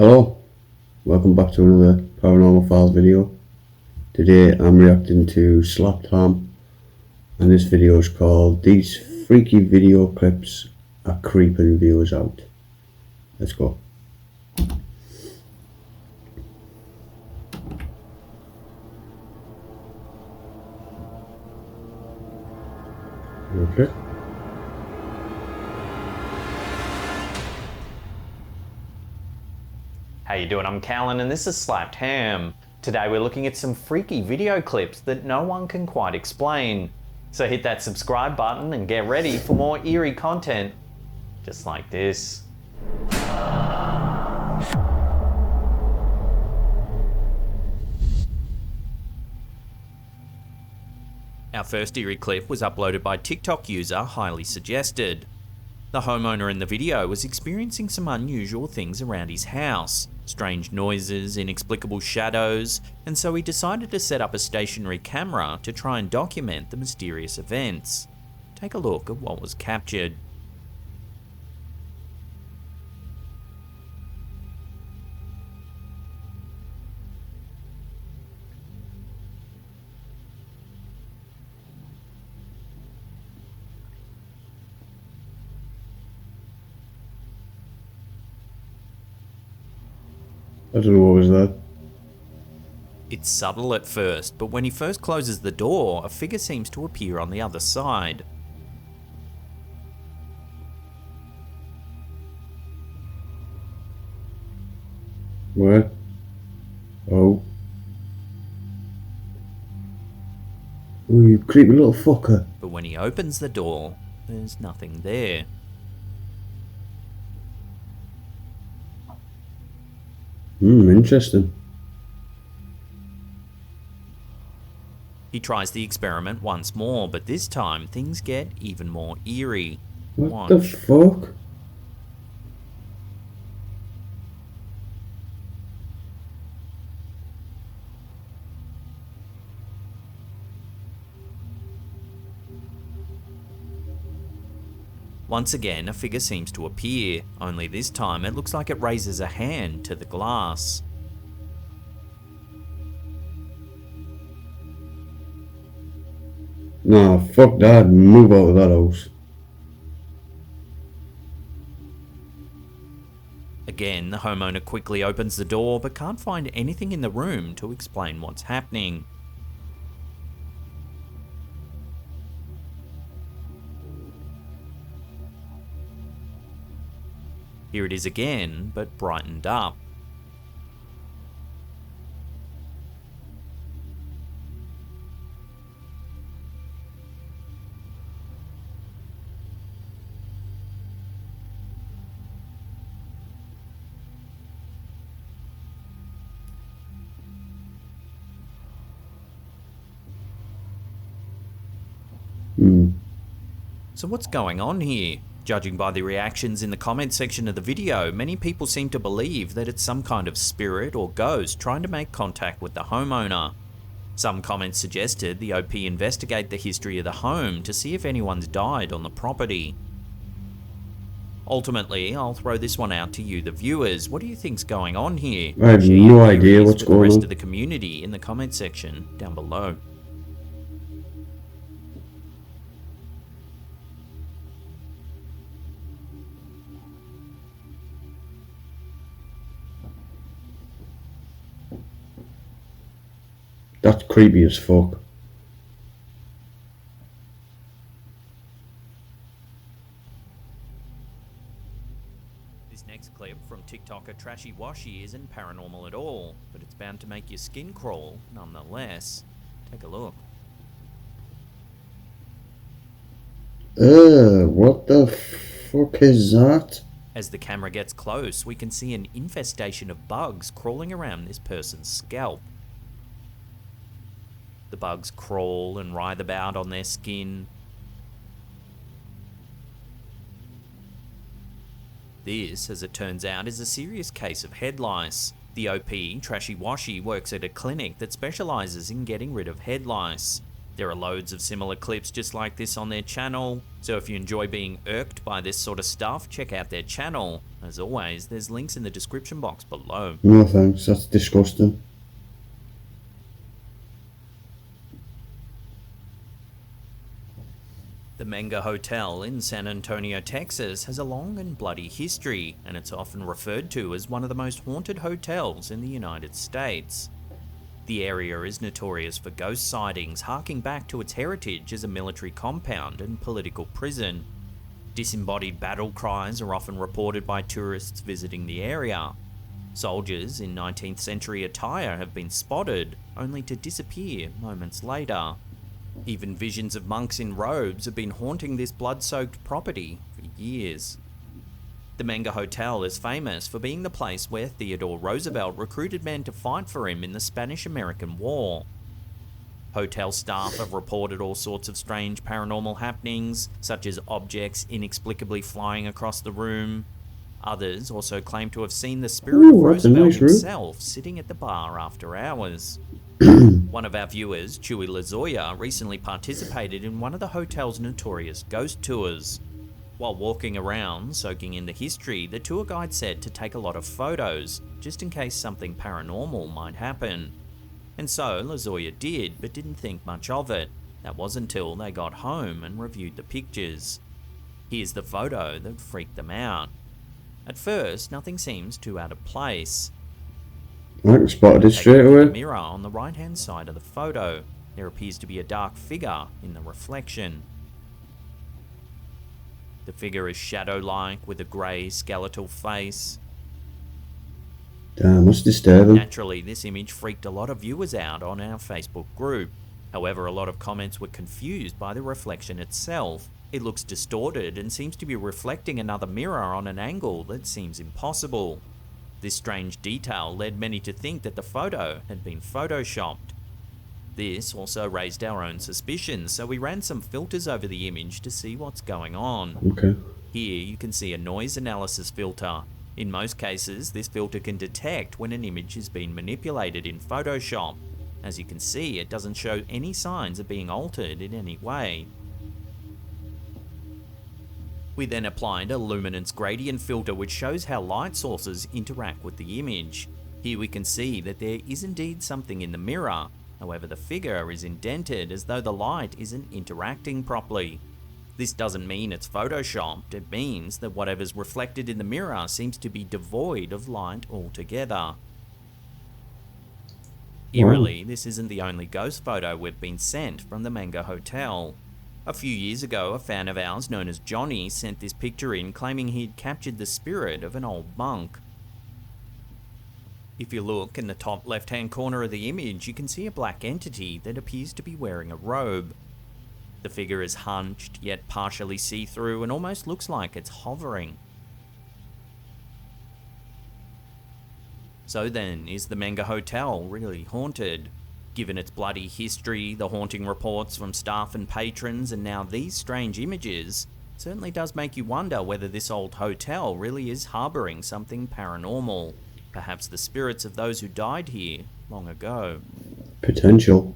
Hello, welcome back to another Paranormal Files video. Today I'm reacting to Slapped Ham, and this video is called "These Freaky Video Clips Are Creeping Viewers Out." Let's go. Okay. How you doing? I'm Callan and this is Slapped Ham. Today we're looking at some freaky video clips that no one can quite explain. So hit that subscribe button and get ready for more eerie content just like this. Our first eerie clip was uploaded by TikTok user Highly Suggested. The homeowner in the video was experiencing some unusual things around his house, strange noises, inexplicable shadows, and so he decided to set up a stationary camera to try and document the mysterious events. Take a look at what was captured. I don't know what was that. It's subtle at first, but when he first closes the door, a figure seems to appear on the other side. Where? Oh, you creepy little fucker. But when he opens the door, there's nothing there. Interesting. He tries the experiment once more, but this time things get even more eerie. What the fuck? Once again, a figure seems to appear, only this time it looks like it raises a hand to the glass. Nah, fuck that. Move out of that house. Again, the homeowner quickly opens the door but can't find anything in the room to explain what's happening. Here it is again, but brightened up. So what's going on here? Judging by the reactions in the comment section of the video, many people seem to believe that it's some kind of spirit or ghost trying to make contact with the homeowner. Some comments suggested the OP investigate the history of the home to see if anyone's died on the property. Ultimately, I'll throw this one out to you, the viewers. What do you think's going on here? I have Share no your idea theories what's with the going rest on. of the community in the comment section down below. That's creepy as fuck. This next clip from TikToker Trashy Washy isn't paranormal at all, but it's bound to make your skin crawl nonetheless. Take a look. What the fuck is that? As the camera gets close, we can see an infestation of bugs crawling around this person's scalp. The bugs crawl and writhe about on their skin. This, as it turns out, is a serious case of head lice. The OP, Trashy Washy, works at a clinic that specialises in getting rid of head lice. There are loads of similar clips just like this on their channel, so if you enjoy being irked by this sort of stuff, check out their channel. As always, there's links in the description box below. No thanks, that's disgusting. The Menga Hotel in San Antonio, Texas has a long and bloody history, and it's often referred to as one of the most haunted hotels in the United States. The area is notorious for ghost sightings, harking back to its heritage as a military compound and political prison. Disembodied battle cries are often reported by tourists visiting the area. Soldiers in 19th century attire have been spotted, only to disappear moments later. Even visions of monks in robes have been haunting this blood-soaked property for years. The Menga Hotel is famous for being the place where Theodore Roosevelt recruited men to fight for him in the Spanish-American War. Hotel staff have reported all sorts of strange paranormal happenings, such as objects inexplicably flying across the room. Others also claim to have seen the spirit of Roosevelt himself sitting at the bar after hours. One of our viewers, Chewy Lazoya, recently participated in one of the hotel's notorious ghost tours. While walking around, soaking in the history, the tour guide said to take a lot of photos, just in case something paranormal might happen. And so Lazoya did, but didn't think much of it. That was until they got home and reviewed the pictures. Here's the photo that freaked them out. At first, nothing seems too out of place. I can spot it straight away. The mirror on the right-hand side of the photo. There appears to be a dark figure in the reflection. The figure is shadow-like with a grey skeletal face. Damn, that's disturbing. Naturally, this image freaked a lot of viewers out on our Facebook group. However, a lot of comments were confused by the reflection itself. It looks distorted and seems to be reflecting another mirror on an angle that seems impossible. This strange detail led many to think that the photo had been photoshopped. This also raised our own suspicions, so we ran some filters over the image to see what's going on. Okay. Here you can see a noise analysis filter. In most cases, this filter can detect when an image is being manipulated in Photoshop. As you can see, it doesn't show any signs of being altered in any way. We then applied a luminance gradient filter which shows how light sources interact with the image. Here we can see that there is indeed something in the mirror, however the figure is indented as though the light isn't interacting properly. This doesn't mean it's photoshopped, it means that whatever's reflected in the mirror seems to be devoid of light altogether. Eerily, this isn't the only ghost photo we've been sent from the Menga Hotel. A few years ago, a fan of ours known as Johnny sent this picture in claiming he'd captured the spirit of an old monk. If you look in the top left-hand corner of the image, you can see a black entity that appears to be wearing a robe. The figure is hunched, yet partially see-through, and almost looks like it's hovering. So then, is the Menga Hotel really haunted? Given its bloody history, the haunting reports from staff and patrons, and now these strange images, it certainly does make you wonder whether this old hotel really is harbouring something paranormal. Perhaps the spirits of those who died here long ago. Potential.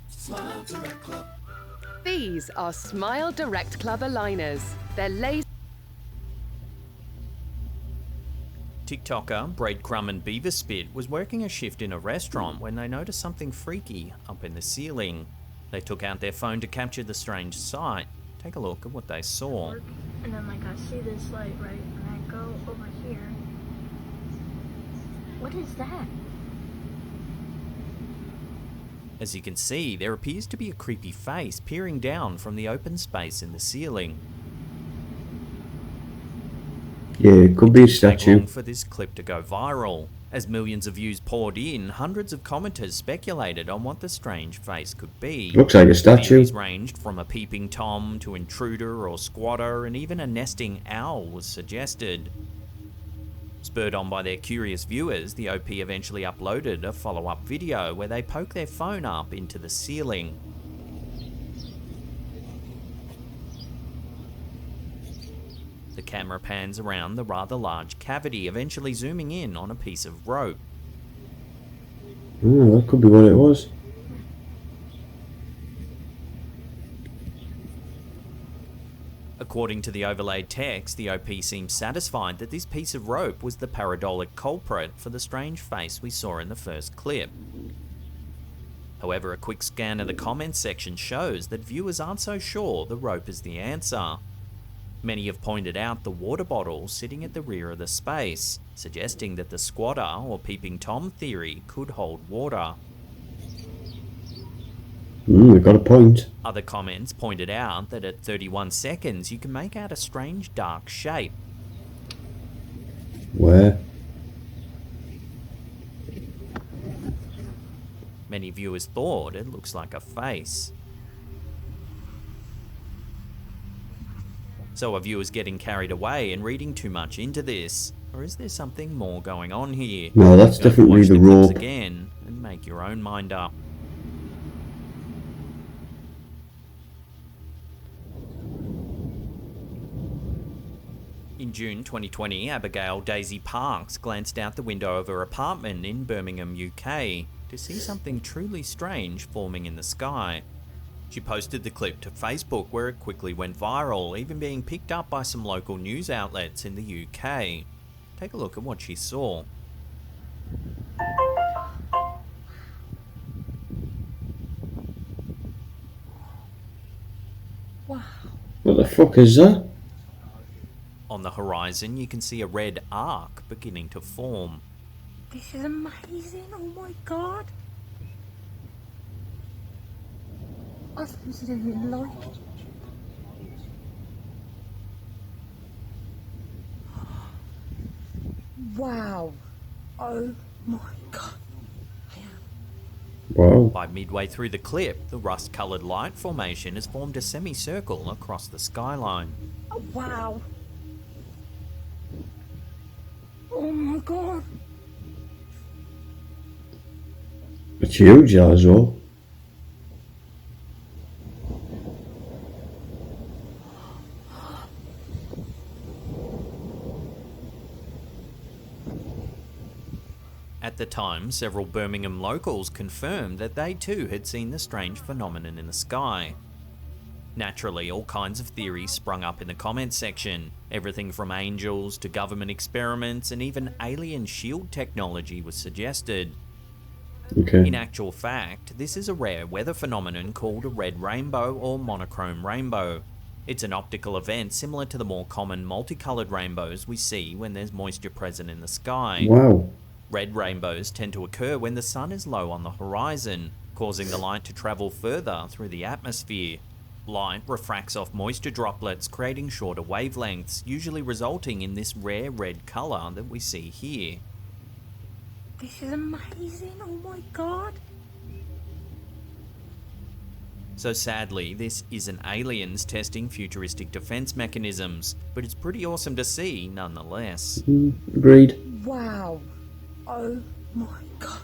Smile Direct Club. These are Smile Direct Club aligners. They're laser. TikToker Breadcrumb and Beaverspit was working a shift in a restaurant when they noticed something freaky up in the ceiling. They took out their phone to capture the strange sight. Take a look at what they saw. And then I see this light, right? And I go over here. What is that? As you can see, there appears to be a creepy face peering down from the open space in the ceiling. Yeah, it could be a It didn't take statue. long for this clip to go viral. As millions of views poured in, hundreds of commenters speculated on what the strange face could be. Looks like a statue. Theories ranged from a peeping Tom to intruder or squatter, and even a nesting owl was suggested. Spurred on by their curious viewers, the OP eventually uploaded a follow-up video where they poke their phone up into the ceiling. The camera pans around the rather large cavity, eventually zooming in on a piece of rope. Oh, that could be what it was. According to the overlaid text, the OP seems satisfied that this piece of rope was the pareidolia culprit for the strange face we saw in the first clip. However, a quick scan of the comments section shows that viewers aren't so sure the rope is the answer. Many have pointed out the water bottle sitting at the rear of the space, suggesting that the squatter or peeping Tom theory could hold water. We've got a point. Other comments pointed out that at 31 seconds you can make out a strange dark shape. Where? Many viewers thought it looks like a face. So are viewers getting carried away and reading too much into this? Or is there something more going on here? No, that's Go and definitely watch the clips rope. again and make your own mind up. In June 2020, Abigail Daisy Parks glanced out the window of her apartment in Birmingham, UK, to see something truly strange forming in the sky. She posted the clip to Facebook, where it quickly went viral, even being picked up by some local news outlets in the UK. Take a look at what she saw. Wow. What the fuck is that? On the horizon, you can see a red arc beginning to form. This is amazing. Oh my god. I absolutely like it. Wow. Oh my god. Wow. By midway through the clip, the rust-coloured light formation has formed a semicircle across the skyline. Oh, wow. Oh my god. It's huge, that as well. At the time, several Birmingham locals confirmed that they too had seen the strange phenomenon in the sky. Naturally, all kinds of theories sprung up in the comments section. Everything from angels to government experiments and even alien shield technology was suggested. Okay. In actual fact, this is a rare weather phenomenon called a red rainbow or monochrome rainbow. It's an optical event similar to the more common multicoloured rainbows we see when there's moisture present in the sky. Wow. Red rainbows tend to occur when the sun is low on the horizon, causing the light to travel further through the atmosphere. Light refracts off moisture droplets, creating shorter wavelengths, usually resulting in this rare red colour that we see here. This is amazing. Oh my god. So sadly, this isn't aliens testing futuristic defense mechanisms, but it's pretty awesome to see nonetheless. Agreed. Wow. Oh my god.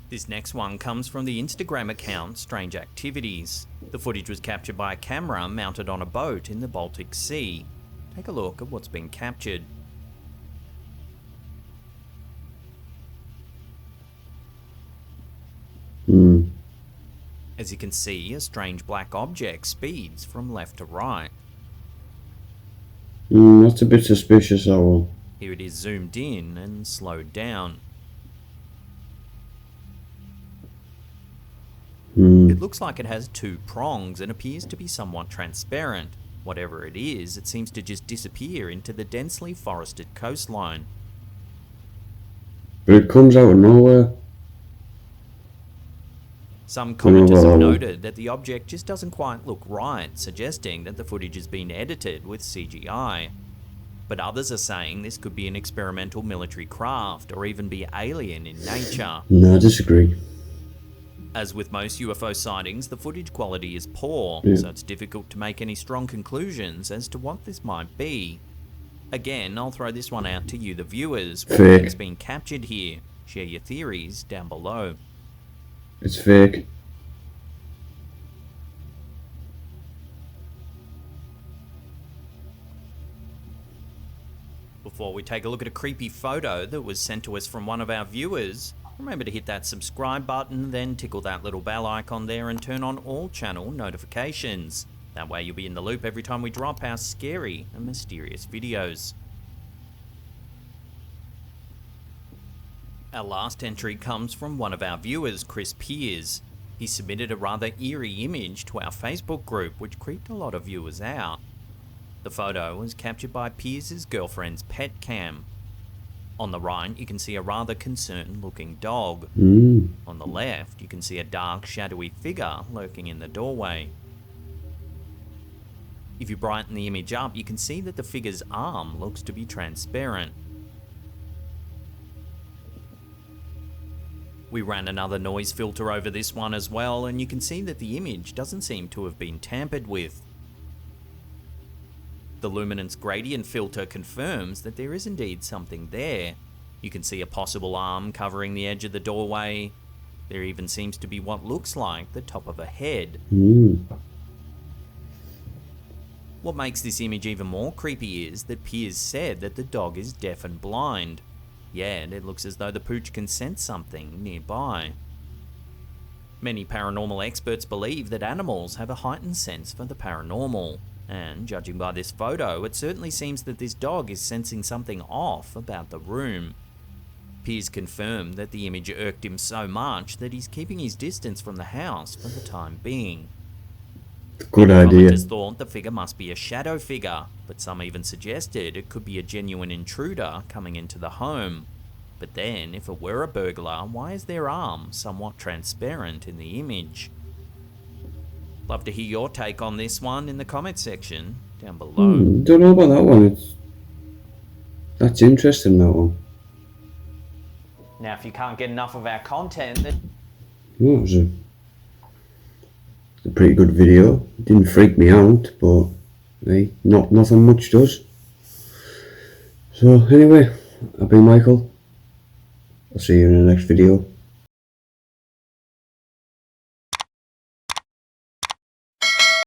This next one comes from the Instagram account Strange Activities. The footage was captured by a camera mounted on a boat in the Baltic Sea. Take a look at what's been captured. As you can see, a strange black object speeds from left to right. That's a bit suspicious, that one. Here it is zoomed in and slowed down. It looks like it has two prongs and appears to be somewhat transparent. Whatever it is, it seems to just disappear into the densely forested coastline. But it comes out of nowhere. Some commenters have Wow. noted that the object just doesn't quite look right, suggesting that the footage has been edited with CGI. But others are saying this could be an experimental military craft or even be alien in nature. No, I disagree. As with most UFO sightings, the footage quality is poor, Yeah. so it's difficult to make any strong conclusions as to what this might be. Again, I'll throw this one out to you, the viewers. What Fake. has been captured here? Share your theories down below. It's fake. Before we take a look at a creepy photo that was sent to us from one of our viewers, remember to hit that subscribe button, then tickle that little bell icon there and turn on all channel notifications. That way you'll be in the loop every time we drop our scary and mysterious videos. Our last entry comes from one of our viewers, Chris Piers. He submitted a rather eerie image to our Facebook group, which creeped a lot of viewers out. The photo was captured by Piers' girlfriend's pet cam. On the right, you can see a rather concerned looking dog. On the left, you can see a dark, shadowy figure lurking in the doorway. If you brighten the image up, you can see that the figure's arm looks to be transparent. We ran another noise filter over this one as well, and you can see that the image doesn't seem to have been tampered with. The luminance gradient filter confirms that there is indeed something there. You can see a possible arm covering the edge of the doorway. There even seems to be what looks like the top of a head. What makes this image even more creepy is that Piers said that the dog is deaf and blind. Yet it looks as though the pooch can sense something nearby. Many paranormal experts believe that animals have a heightened sense for the paranormal. And judging by this photo, it certainly seems that this dog is sensing something off about the room. Piers confirmed that the image irked him so much that he's keeping his distance from the house for the time being. Good idea. Commenters thought the figure must be a shadow figure, but some even suggested it could be a genuine intruder coming into the home. But then, if it were a burglar, why is their arm somewhat transparent in the image? Love to hear your take on this one in the comment section down below. Don't know about that one. That's interesting, that one. Now, if you can't get enough of our content, then Well, it was a pretty good video. It didn't freak me out, but hey, nothing much does. So anyway, I've been Michael. I'll see you in the next video.